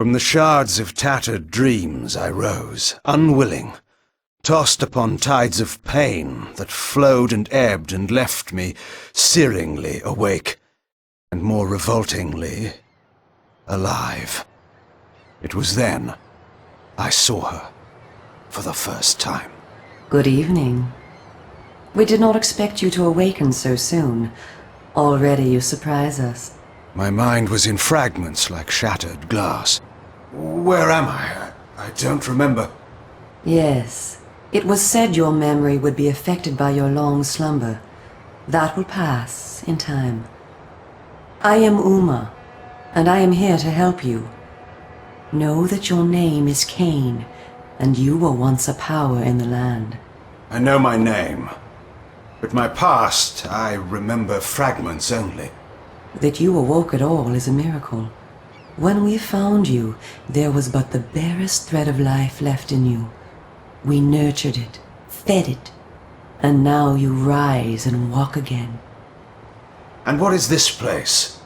From the shards of tattered dreams I rose, unwilling, tossed upon tides of pain that flowed and ebbed and left me searingly awake, and more revoltingly, alive. It was then I saw her for the first time. Good evening. We did not expect you to awaken so soon. Already you surprise us. My mind was in fragments like shattered glass. Where am I? I don't remember. Yes. It was said your memory would be affected by your long slumber. That will pass in time. I am Uma, and I am here to help you. Know that your name is Kain, and you were once a power in the land. I know my name, but my past, I remember fragments only. That you awoke at all is a miracle. When we found you, there was but the barest thread of life left in you. We nurtured it, fed it, and now you rise and walk again. And what is this place?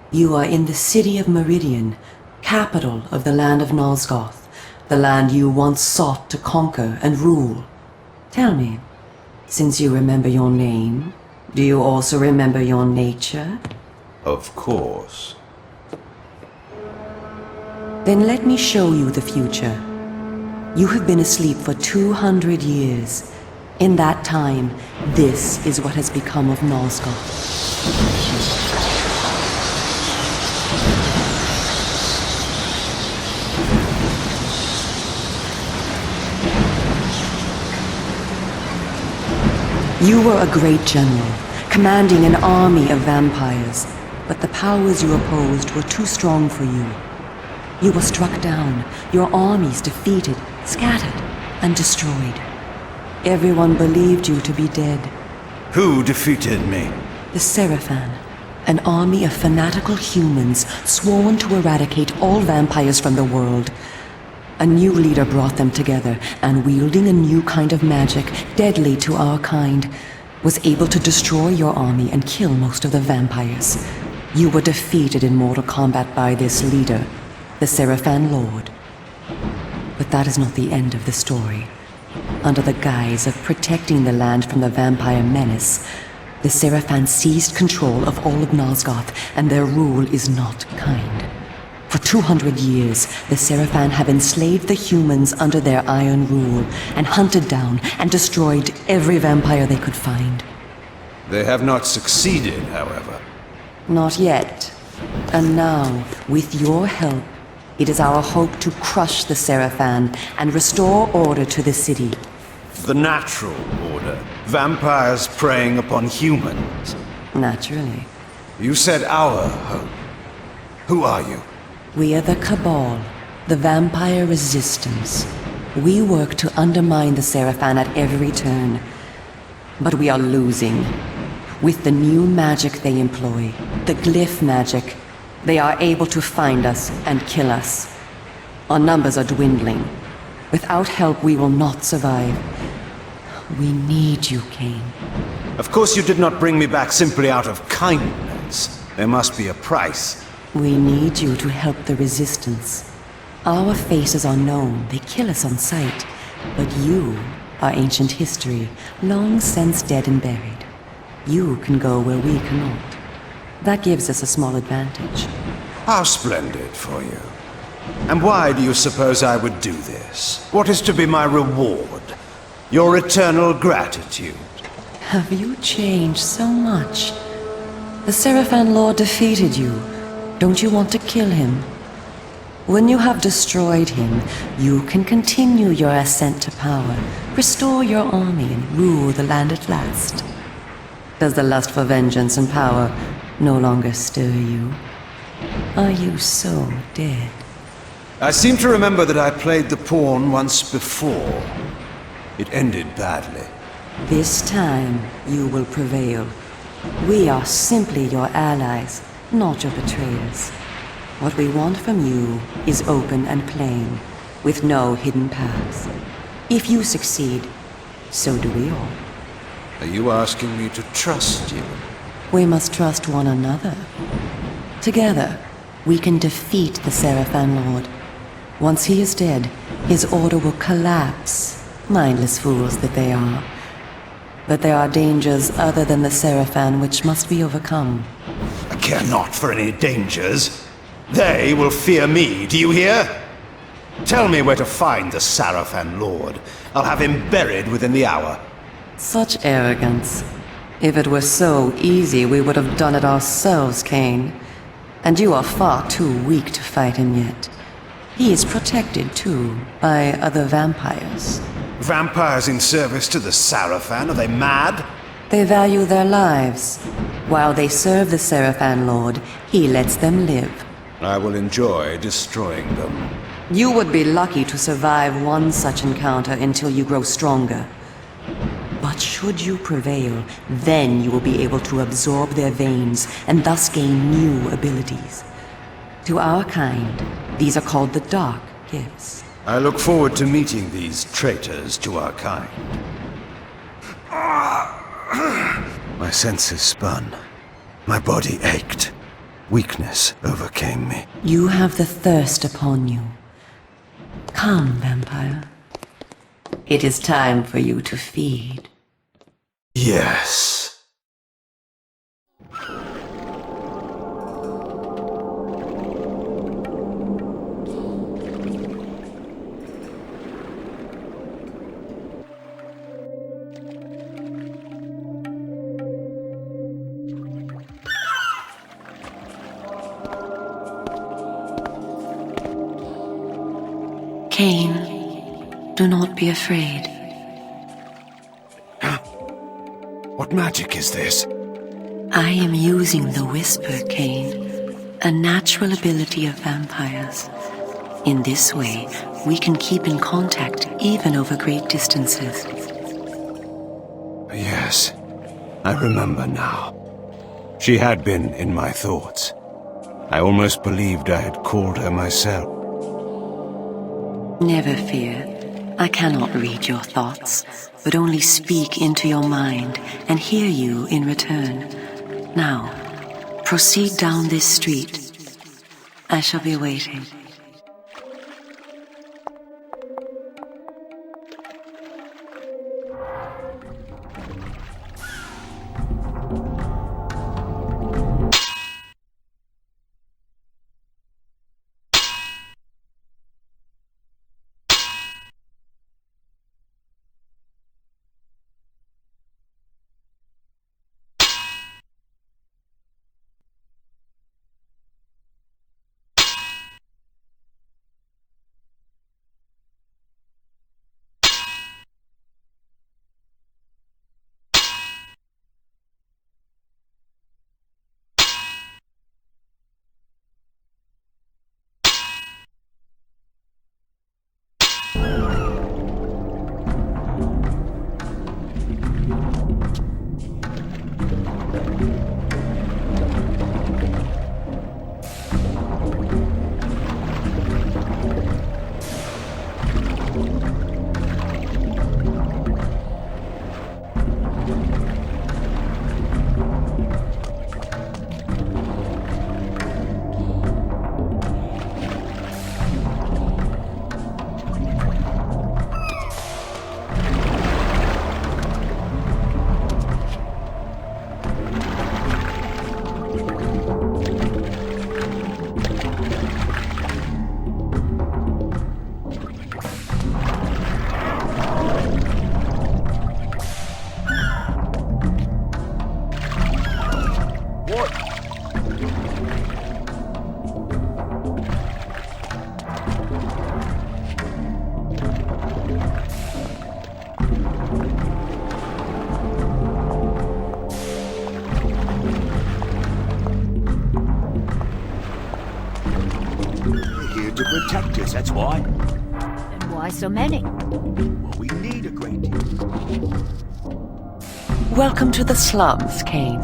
You are in the city of Meridian, capital of the land of Nosgoth, the land you once sought to conquer and rule. Tell me, since you remember your name, do you also remember your nature? Of course. Then let me show you the future. You have been asleep for 200 years. In that time, this is what has become of Nosgoth. You were a great general, commanding an army of vampires, but the powers you opposed were too strong for you. You were struck down, your armies defeated, scattered, and destroyed. Everyone believed you to be dead. Who defeated me? The Seraphan, an army of fanatical humans sworn to eradicate all vampires from the world. A new leader brought them together, and wielding a new kind of magic, deadly to our kind, was able to destroy your army and kill most of the vampires. You were defeated in mortal combat by this leader, the Seraphan Lord. But that is not the end of the story. Under the guise of protecting the land from the vampire menace, the Seraphan seized control of all of Nosgoth, and their rule is not kind. For 200 years, the Seraphan have enslaved the humans under their iron rule, and hunted down and destroyed every vampire they could find. They have not succeeded, however. Not yet. And now, with your help, it is our hope to crush the Seraphan and restore order to the city. The natural order. Vampires preying upon humans. Naturally. You said our hope. Who are you? We are the Cabal, the vampire resistance. We work to undermine the Seraphan at every turn. But we are losing. With the new magic they employ, the glyph magic, they are able to find us and kill us. Our numbers are dwindling. Without help, we will not survive. We need you, Kain. Of course you did not bring me back simply out of kindness. There must be a price. We need you to help the Resistance. Our faces are known, they kill us on sight. But you are ancient history, long since dead and buried. You can go where we cannot. That gives us a small advantage. How splendid for you. And why do you suppose I would do this? What is to be my reward? Your eternal gratitude? Have you changed so much? The Seraphan Lord defeated you. Don't you want to kill him? When you have destroyed him, you can continue your ascent to power, restore your army, and rule the land at last. Does the lust for vengeance and power no longer stir you? Are you so dead? I seem to remember that I played the pawn once before. It ended badly. This time, you will prevail. We are simply your allies, not your betrayers. What we want from you is open and plain, with no hidden paths. If you succeed, so do we all. Are you asking me to trust you? We must trust one another. Together, we can defeat the Seraphan Lord. Once he is dead, his order will collapse. Mindless fools that they are. But there are dangers other than the Seraphan which must be overcome. I care not for any dangers. They will fear me, do you hear? Tell me where to find the Seraphan Lord. I'll have him buried within the hour. Such arrogance. If it were so easy, we would have done it ourselves, Kain. And you are far too weak to fight him yet. He is protected, too, by other vampires. Vampires in service to the Seraphan? Are they mad? They value their lives. While they serve the Seraphan Lord, he lets them live. I will enjoy destroying them. You would be lucky to survive one such encounter until you grow stronger. But should you prevail, then you will be able to absorb their veins and thus gain new abilities. To our kind, these are called the Dark Gifts. I look forward to meeting these traitors to our kind. My senses spun. My body ached. Weakness overcame me. You have the thirst upon you. Come, vampire. It is time for you to feed. Yes. Kain, do not be afraid. What magic is this? I am using the Whisper, Kain, a natural ability of vampires. In this way, we can keep in contact even over great distances. Yes, I remember now. She had been in my thoughts. I almost believed I had called her myself. Never fear. I cannot read your thoughts, but only speak into your mind and hear you in return. Now, proceed down this street. I shall be waiting. To protect us, that's why. And why so many? Well, we need a great deal. Welcome to the slums, Kain.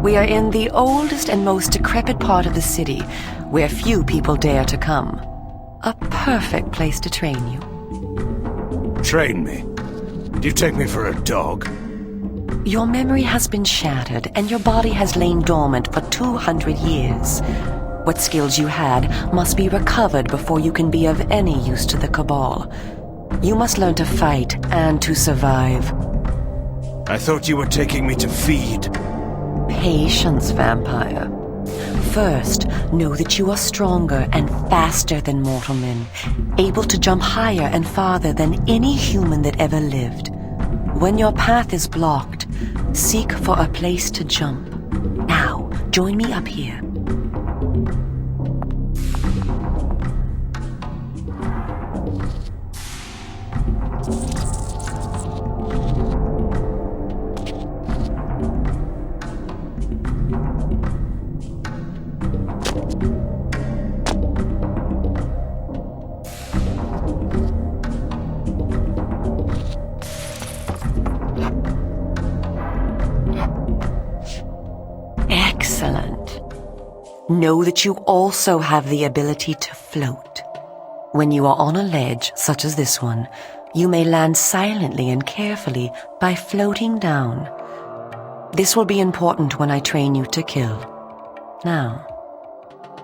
We are in the oldest and most decrepit part of the city, where few people dare to come. A perfect place to train you. Train me? Do you take me for a dog? Your memory has been shattered, and your body has lain dormant for 200 years. What skills you had must be recovered before you can be of any use to the Cabal. You must learn to fight and to survive. I thought you were taking me to feed. Patience, vampire. First, know that you are stronger and faster than mortal men, able to jump higher and farther than any human that ever lived. When your path is blocked, seek for a place to jump. Now, join me up here. Excellent. Know that you also have the ability to float. When you are on a ledge, such as this one, you may land silently and carefully by floating down. This will be important when I train you to kill. Now,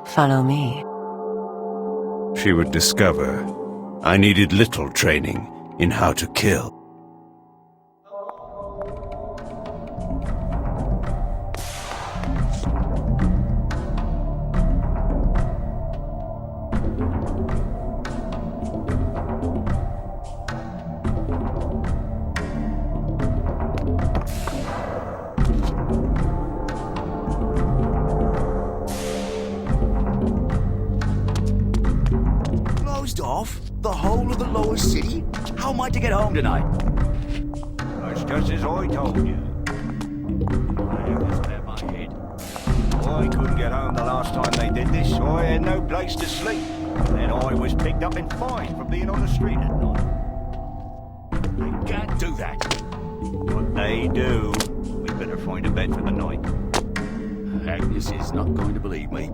follow me. She would discover I needed little training in how to kill. Closed off? The whole of the lower city? How am I to get home tonight? It's just as I told you. I have this in my head. I couldn't get home the last time they did this. I had no place to sleep. Then I was picked up and fined for being on the street at night. They can't do that. But they do. We better find a bed for the night. Agnes is not going to believe me.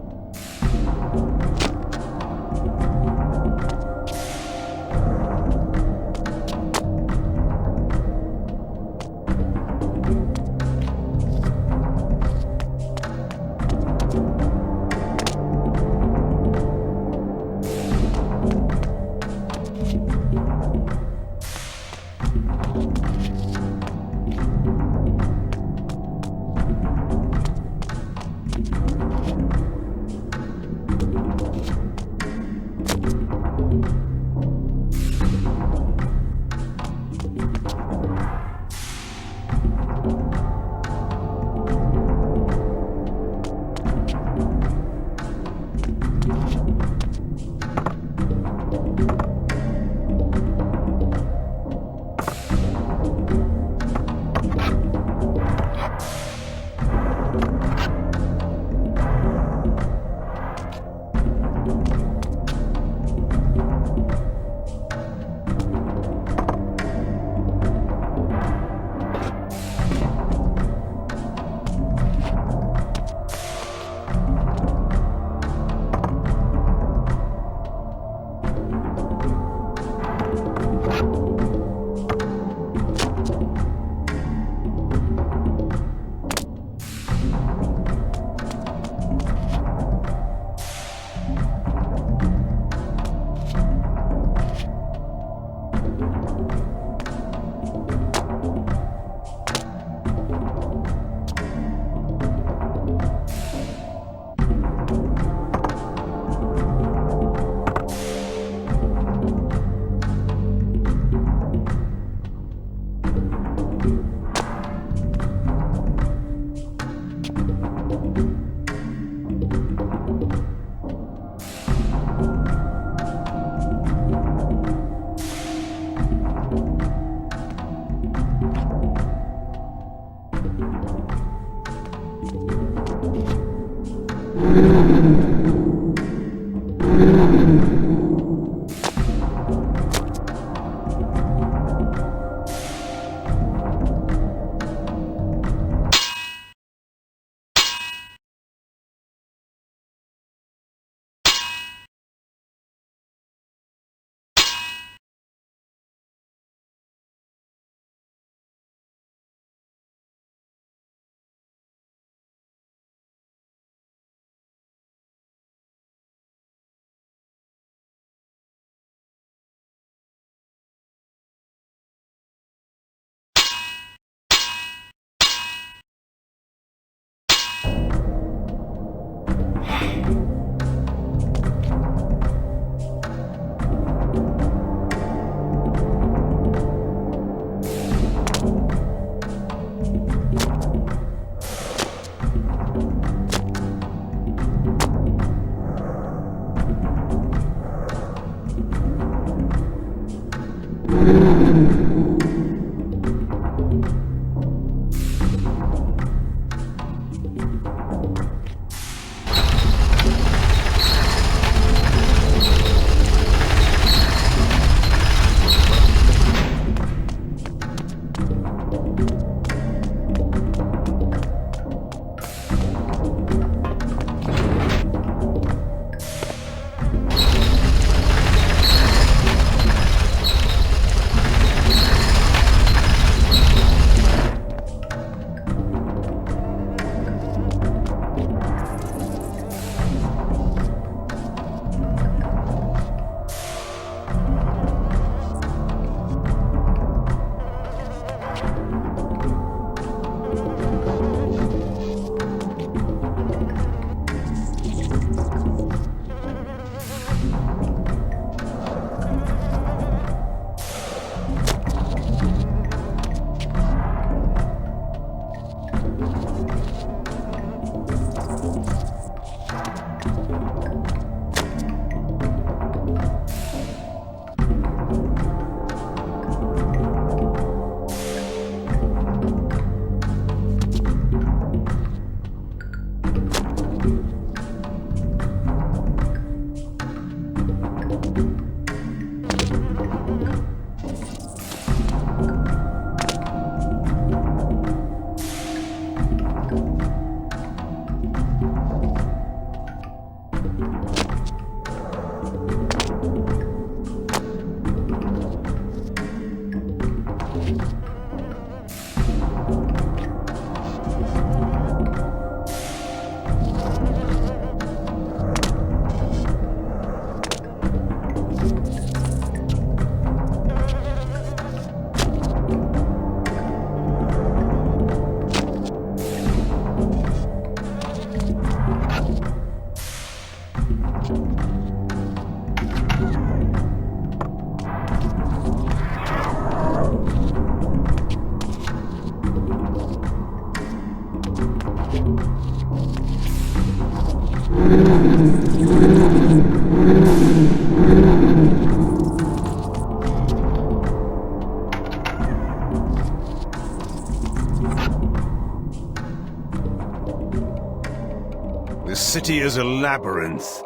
This city is a labyrinth.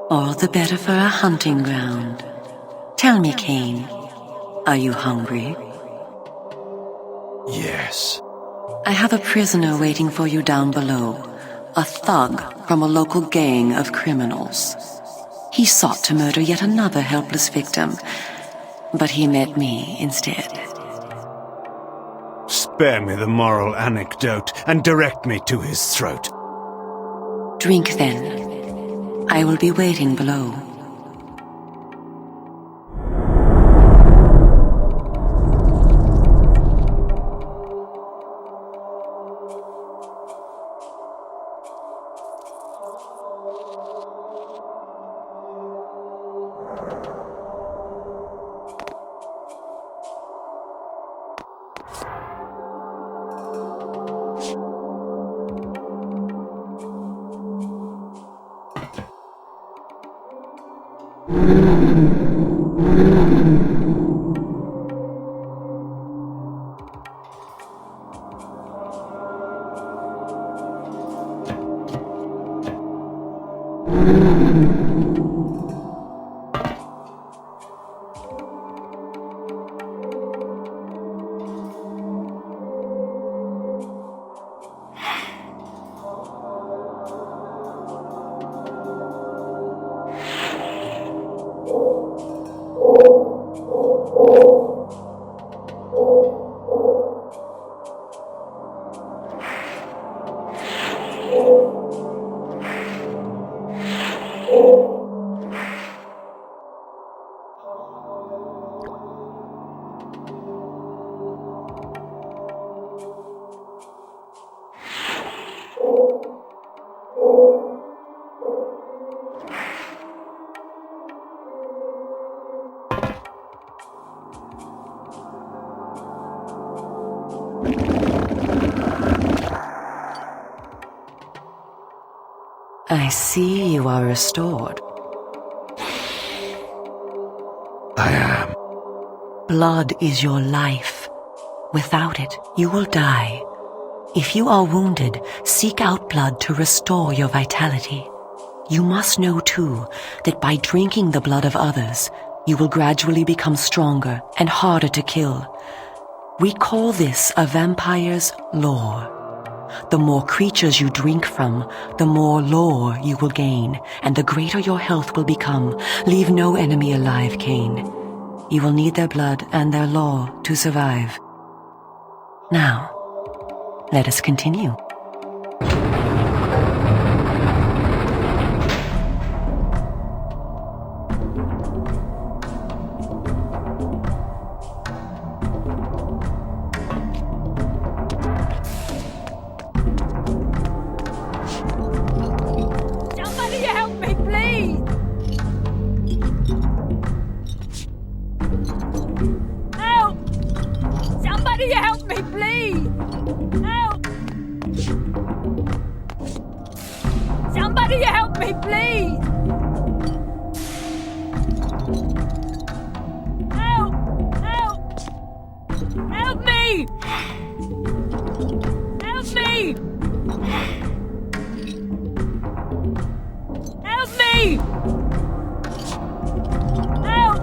All the better for a hunting ground. Tell me, Kain, are you hungry? Yes. I have a prisoner waiting for you down below. A thug from a local gang of criminals. He sought to murder yet another helpless victim, but he met me instead. Spare me the moral anecdote and direct me to his throat. Drink then. I will be waiting below. I see you are restored. I am. Blood is your life. Without it, you will die. If you are wounded, seek out blood to restore your vitality. You must know, too, that by drinking the blood of others, you will gradually become stronger and harder to kill. We call this a vampire's lore. The more creatures you drink from, the more lore you will gain, and the greater your health will become. Leave no enemy alive, Kain. You will need their blood and their lore to survive. Now, let us continue. Somebody help me, please! Help! Somebody help me, please! Help! Somebody help me, please! Help! Help! Help me! Help me! Help me! Help!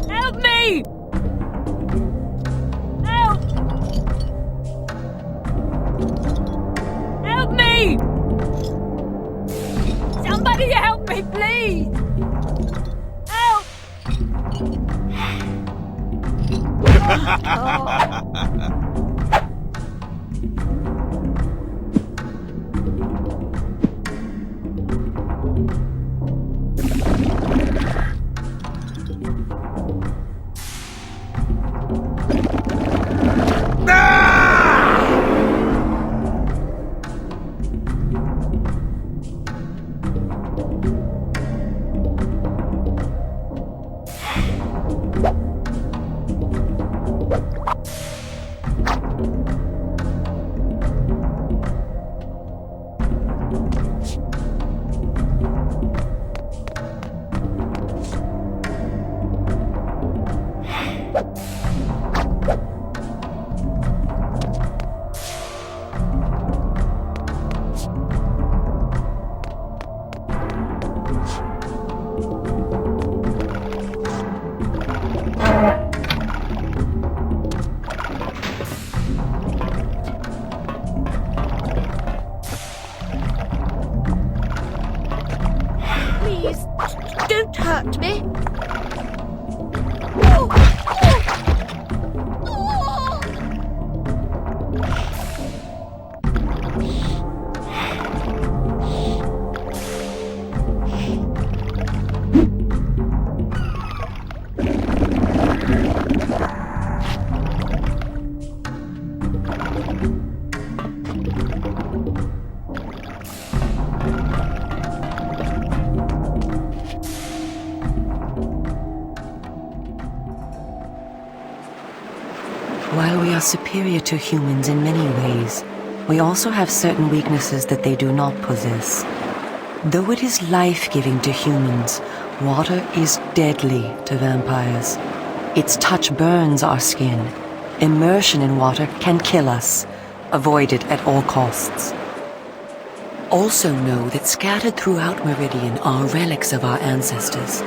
Help me! Help! Help me! Somebody help me, please! Help! Please, don't hurt me. While we are superior to humans in many ways, we also have certain weaknesses that they do not possess. Though it is life-giving to humans, water is deadly to vampires. Its touch burns our skin. Immersion in water can kill us. Avoid it at all costs. Also know that scattered throughout Meridian are relics of our ancestors.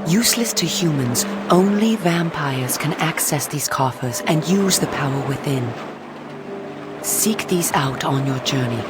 Useless to humans, only vampires can access these coffers and use the power within. Seek these out on your journey.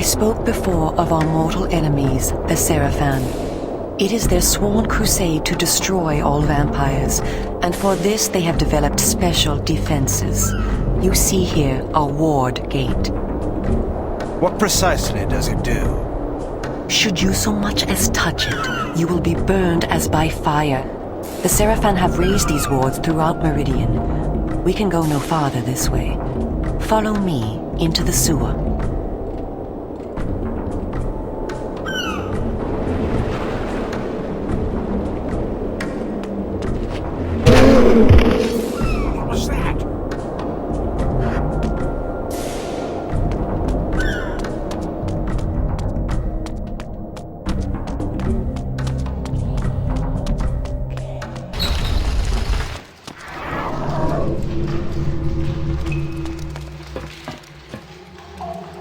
I spoke before of our mortal enemies, the Seraphan. It is their sworn crusade to destroy all vampires, and for this they have developed special defenses. You see here a ward gate. What precisely does it do? Should you so much as touch it, you will be burned as by fire. The Seraphan have raised these wards throughout Meridian. We can go no farther this way. Follow me into the sewer. What was that?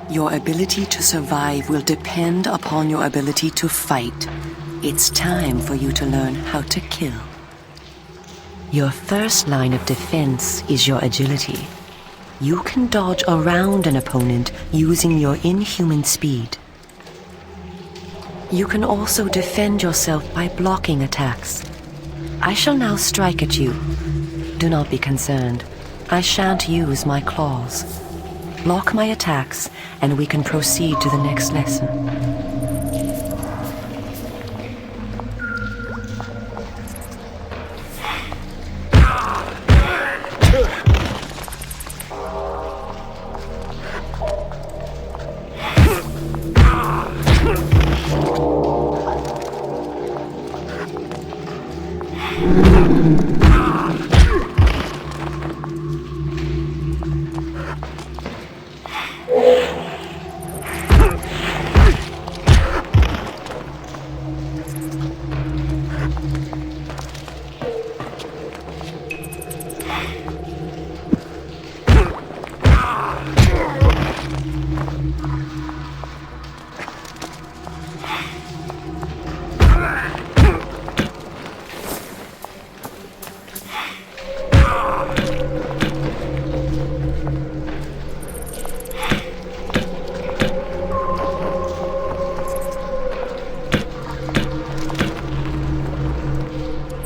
Your ability to survive will depend upon your ability to fight. It's time for you to learn how to kill. Your first line of defense is your agility. You can dodge around an opponent using your inhuman speed. You can also defend yourself by blocking attacks. I shall now strike at you. Do not be concerned. I shan't use my claws. Block my attacks, and we can proceed to the next lesson.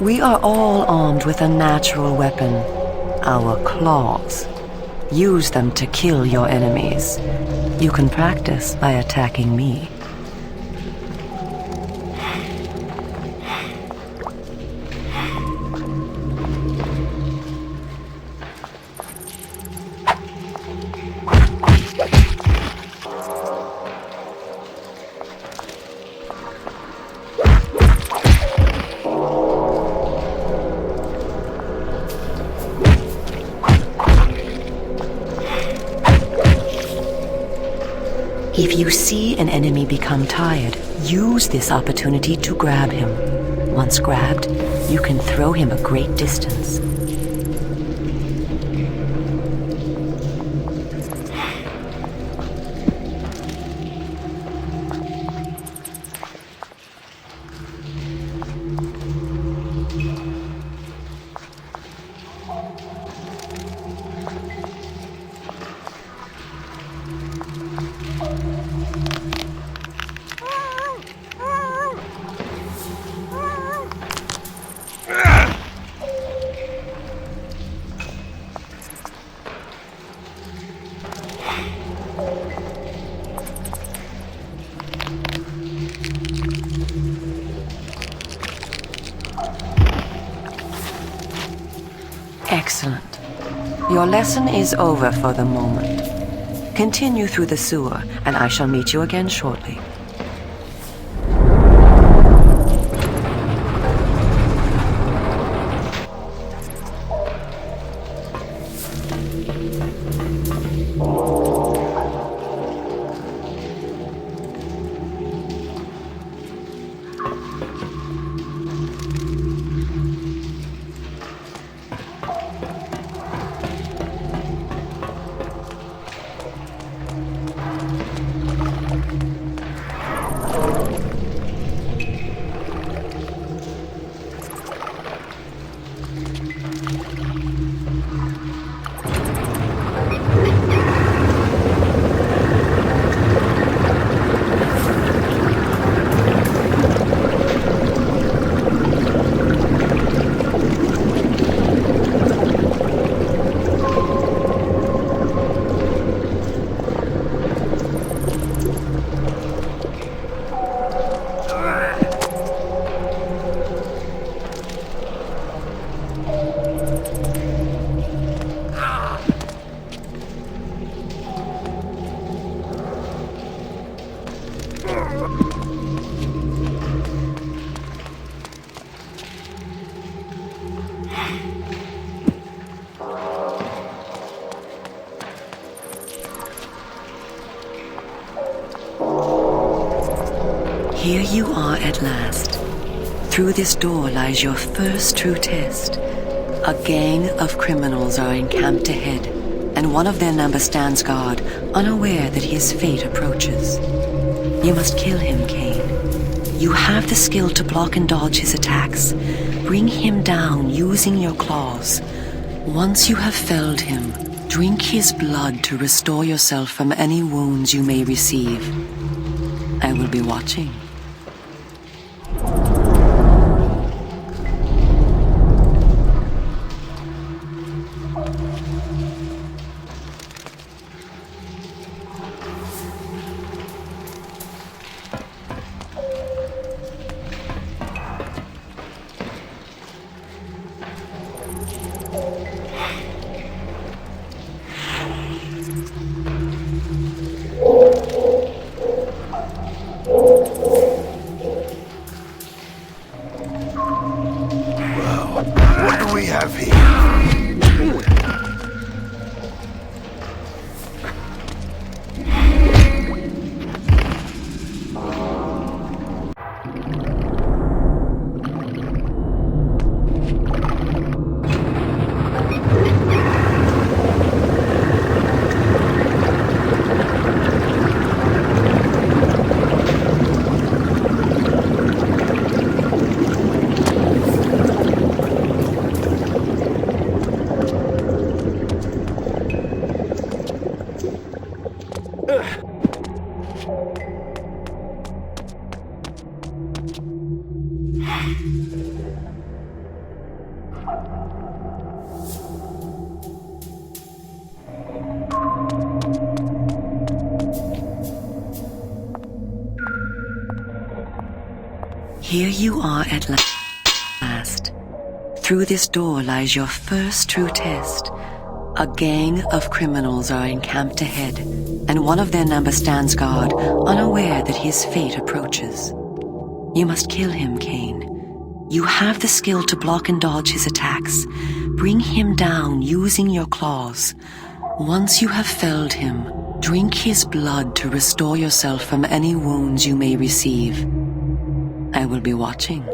We are all armed with a natural weapon, our claws. Use them to kill your enemies. You can practice by attacking me. If you see an enemy become tired, use this opportunity to grab him. Once grabbed, you can throw him a great distance. Excellent. Your lesson is over for the moment. Continue through the sewer, and I shall meet you again shortly. Here you are at last. Through this door lies your first true test. A gang of criminals are encamped ahead, and one of their number stands guard, unaware that his fate approaches. You must kill him, Kain. You have the skill to block and dodge his attacks. Bring him down using your claws. Once you have felled him, drink his blood to restore yourself from any wounds you may receive. I will be watching. What do we have here? Here you are at last. Through this door lies your first true test. A gang of criminals are encamped ahead, and one of their number stands guard, unaware that his fate approaches. You must kill him, Kain. You have the skill to block and dodge his attacks. Bring him down using your claws. Once you have felled him, drink his blood to restore yourself from any wounds you may receive. I will be watching.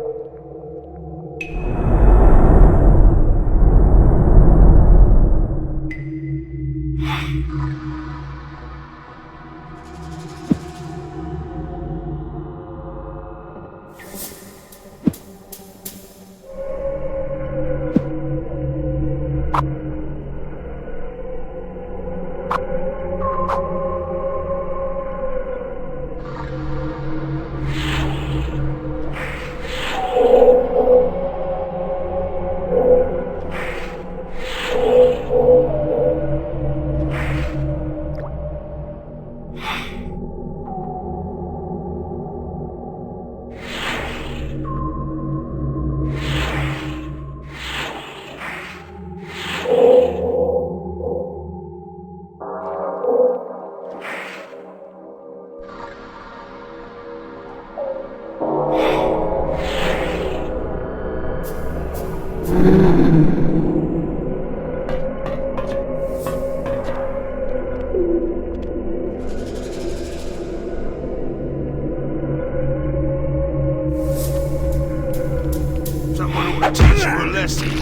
Someone ought to teach you a lesson.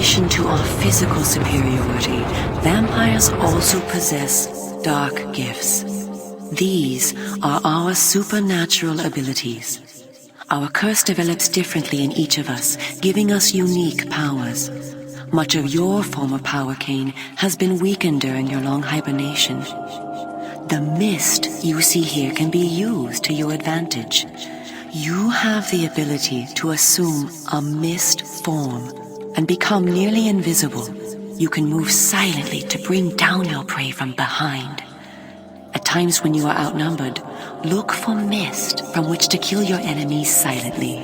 addition to our physical superiority, vampires also possess dark gifts. These are our supernatural abilities. Our curse develops differently in each of us, giving us unique powers. Much of your former power, Kain, has been weakened during your long hibernation. The mist you see here can be used to your advantage. You have the ability to assume a mist form and become nearly invisible. You can move silently to bring down your prey from behind. At times when you are outnumbered, look for mist from which to kill your enemies silently.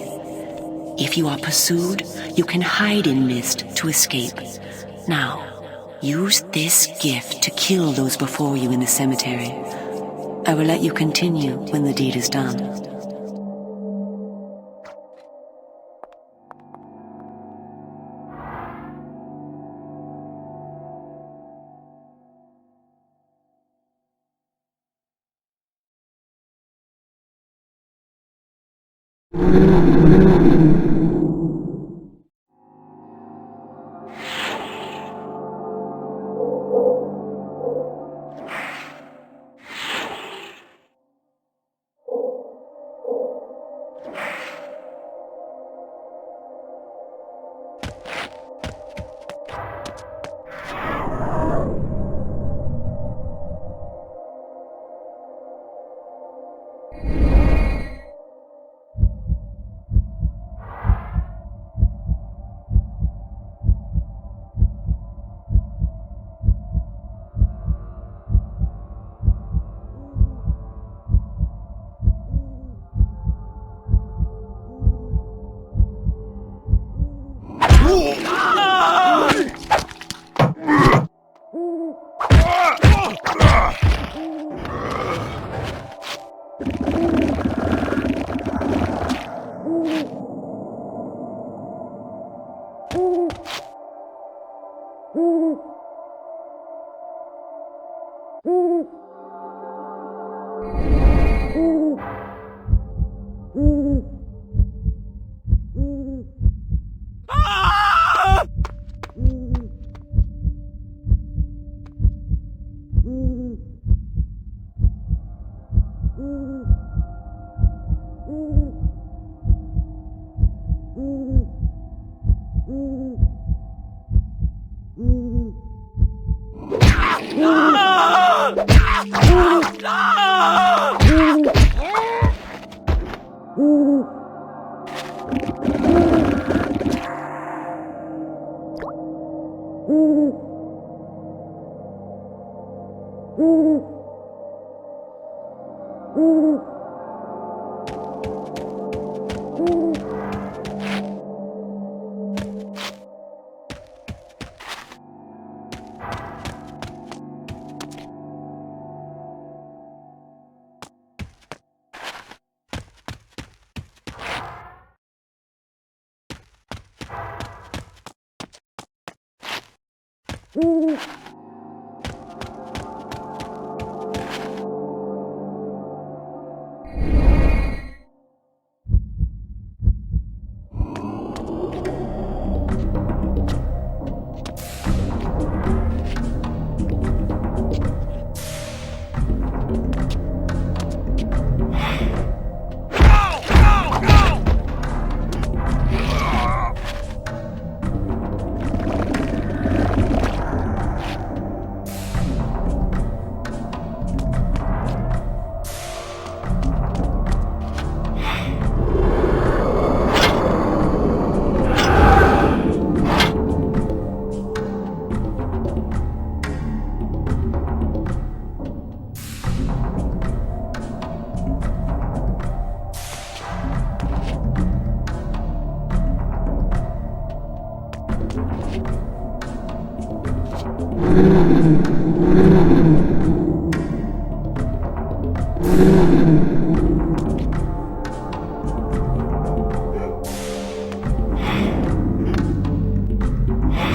If you are pursued, you can hide in mist to escape. Now, use this gift to kill those before you in the cemetery. I will let you continue when the deed is done.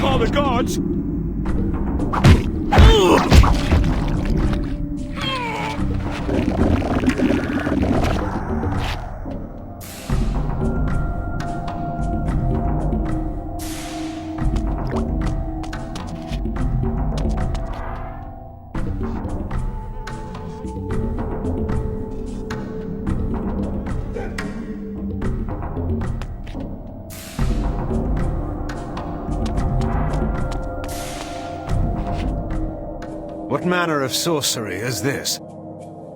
Call the guards! What manner of sorcery is this?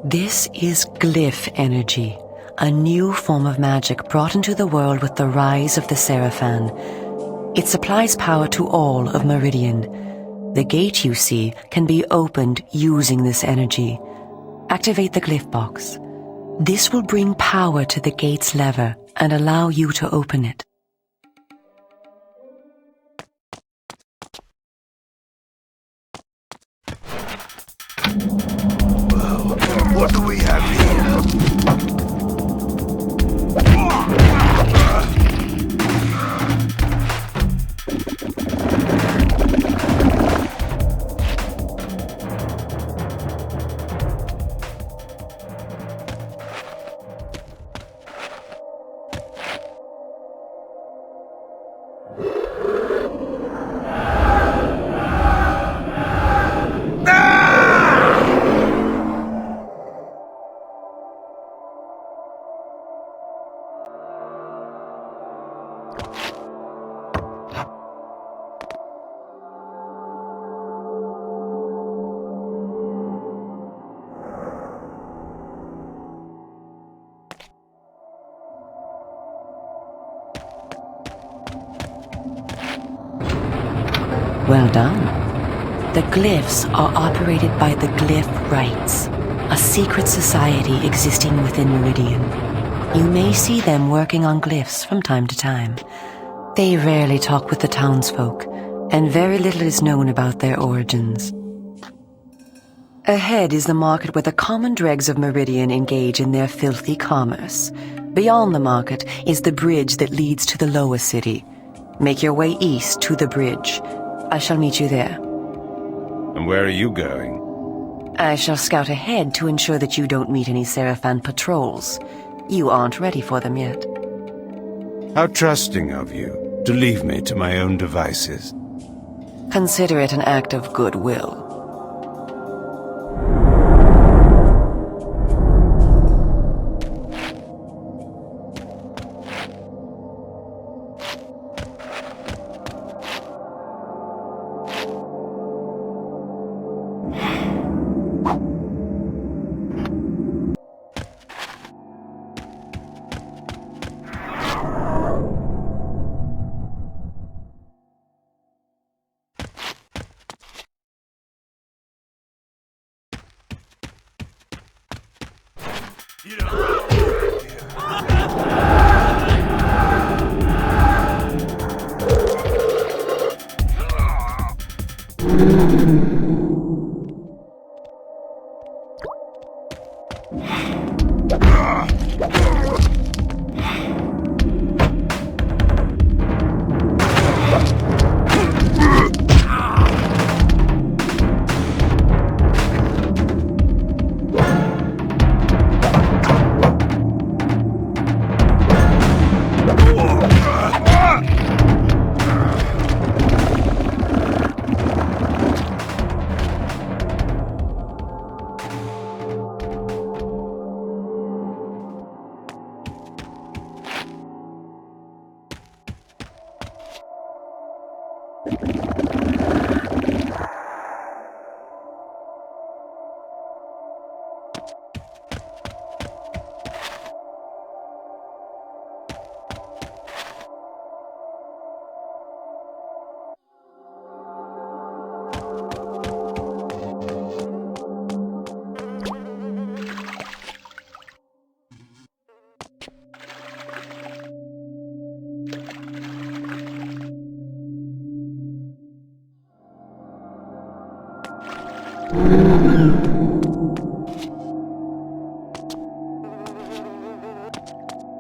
This is glyph energy, a new form of magic brought into the world with the rise of the Seraphan. It supplies power to all of Meridian. The gate you see can be opened using this energy. Activate the glyph box. This will bring power to the gate's lever and allow you to open it. What do we have here? Well done. The glyphs are operated by the Glyph Rites, a secret society existing within Meridian. You may see them working on glyphs from time to time. They rarely talk with the townsfolk, and very little is known about their origins. Ahead is the market where the common dregs of Meridian engage in their filthy commerce. Beyond the market is the bridge that leads to the lower city. Make your way east to the bridge. I shall meet you there. And where are you going? I shall scout ahead to ensure that you don't meet any Seraphan patrols. You aren't ready for them yet. How trusting of you to leave me to my own devices. Consider it an act of goodwill.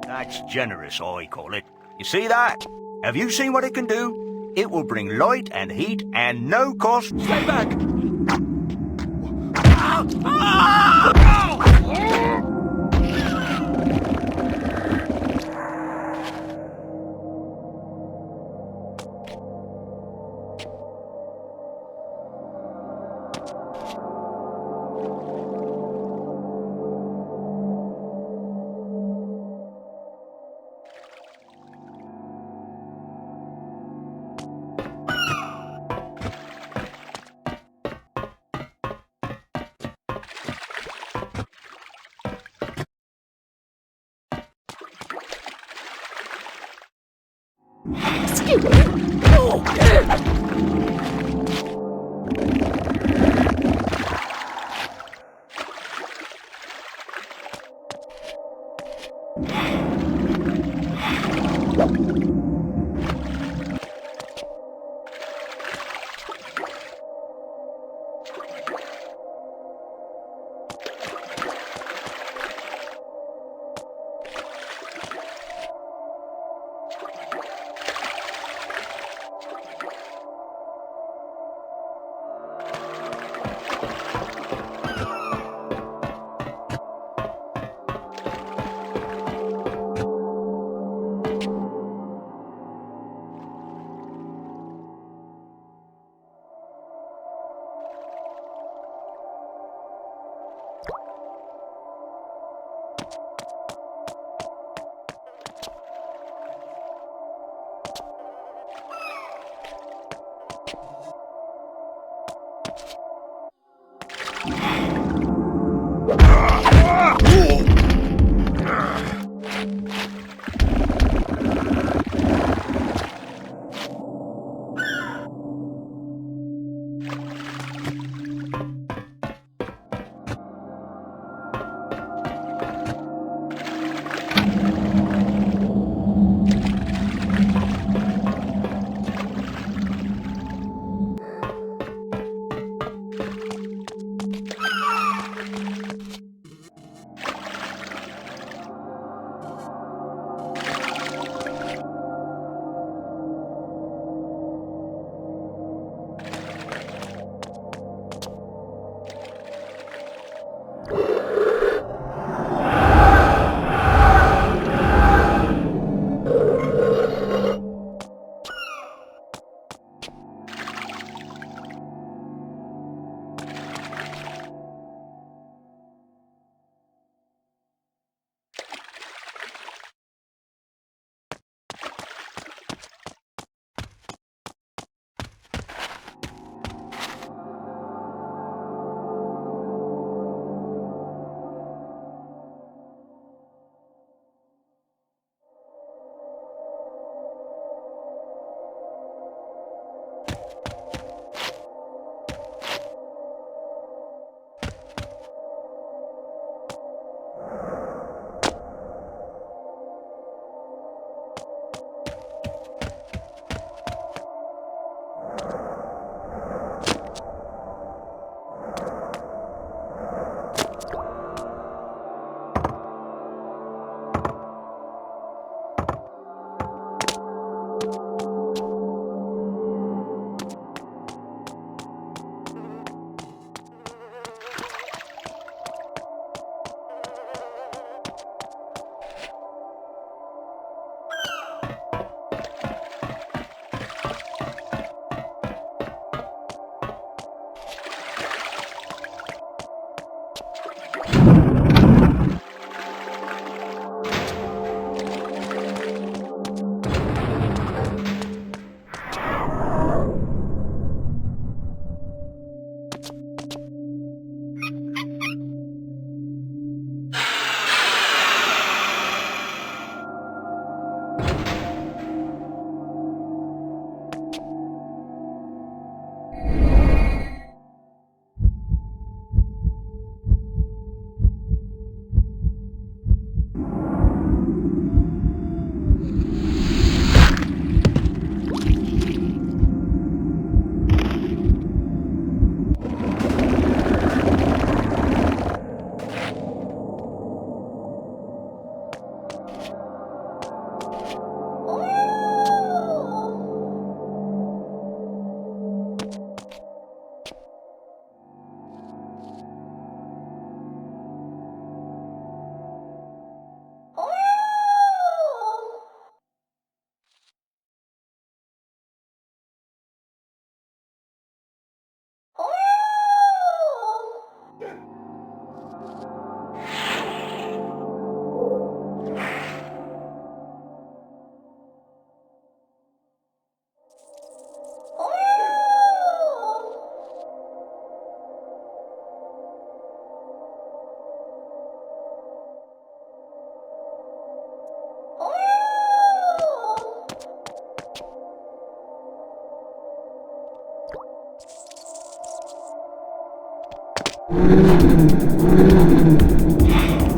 That's generous, I call it. You see that? Have you seen what it can do? It will bring light and heat and no cost. Stay back! Excuse me. Oh.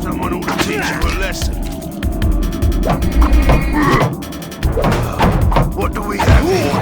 Someone ought to teach you a lesson. What do we have here?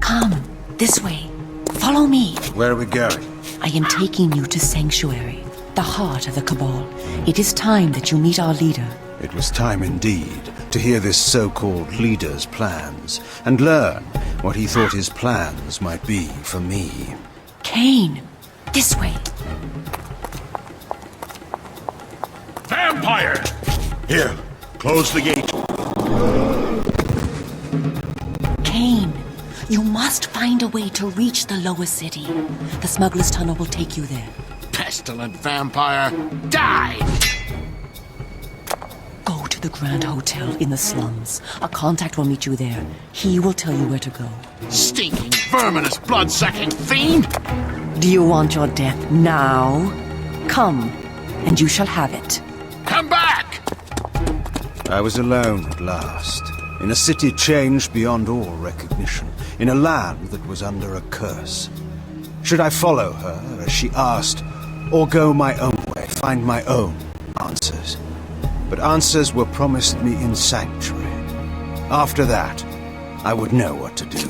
Come, this way. Follow me. Where are we going? I am taking you to Sanctuary, the heart of the Cabal. It is time that you meet our leader. It was time indeed to hear this so-called leader's plans and learn what he thought his plans might be for me. Kain, this way. Vampire! Here, close the gate. Kain, you must find a way to reach the lower city. The smuggler's tunnel will take you there. Pestilent vampire, die! Go to the Grand Hotel in the slums. A contact will meet you there. He will tell you where to go. Stinking, verminous, blood-sucking fiend! Do you want your death now? Come, and you shall have it. Come back! I was alone at last, in a city changed beyond all recognition, in a land that was under a curse. Should I follow her, as she asked, or go my own way, find my own answers? But answers were promised me in Sanctuary. After that, I would know what to do.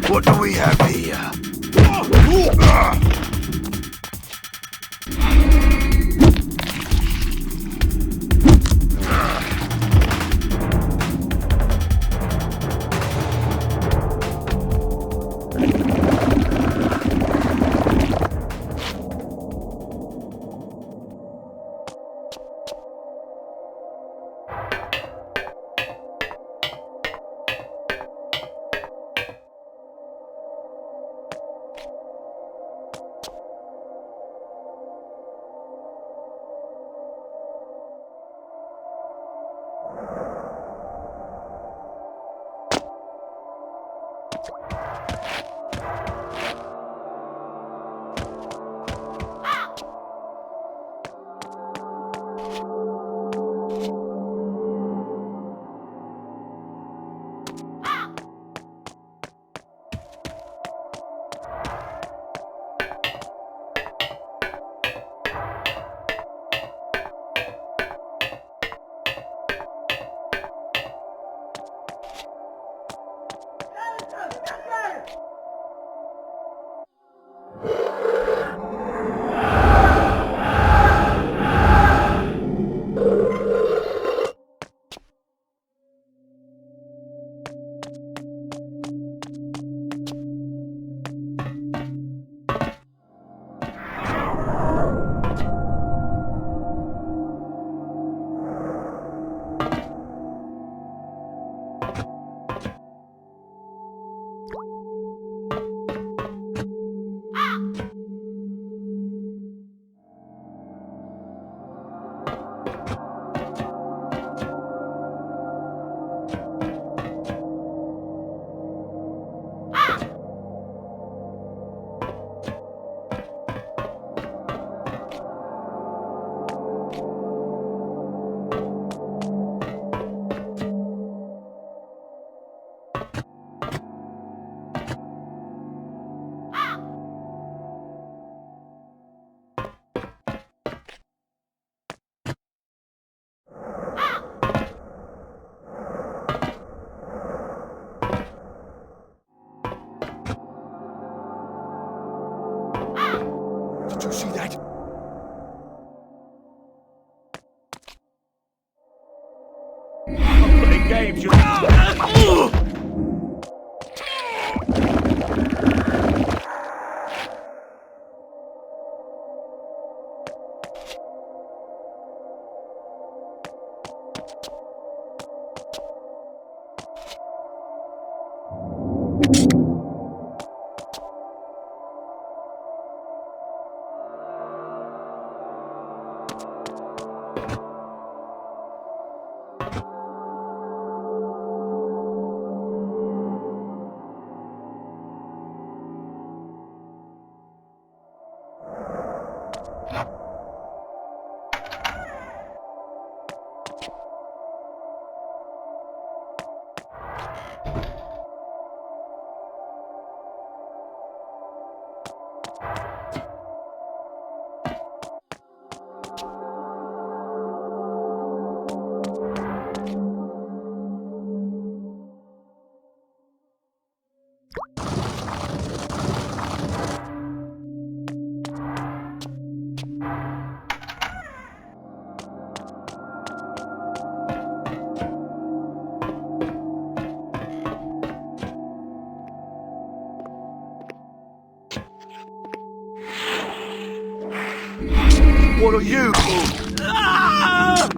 What do we have here? Did you see that? I'm playing games, you... What are you? Ah!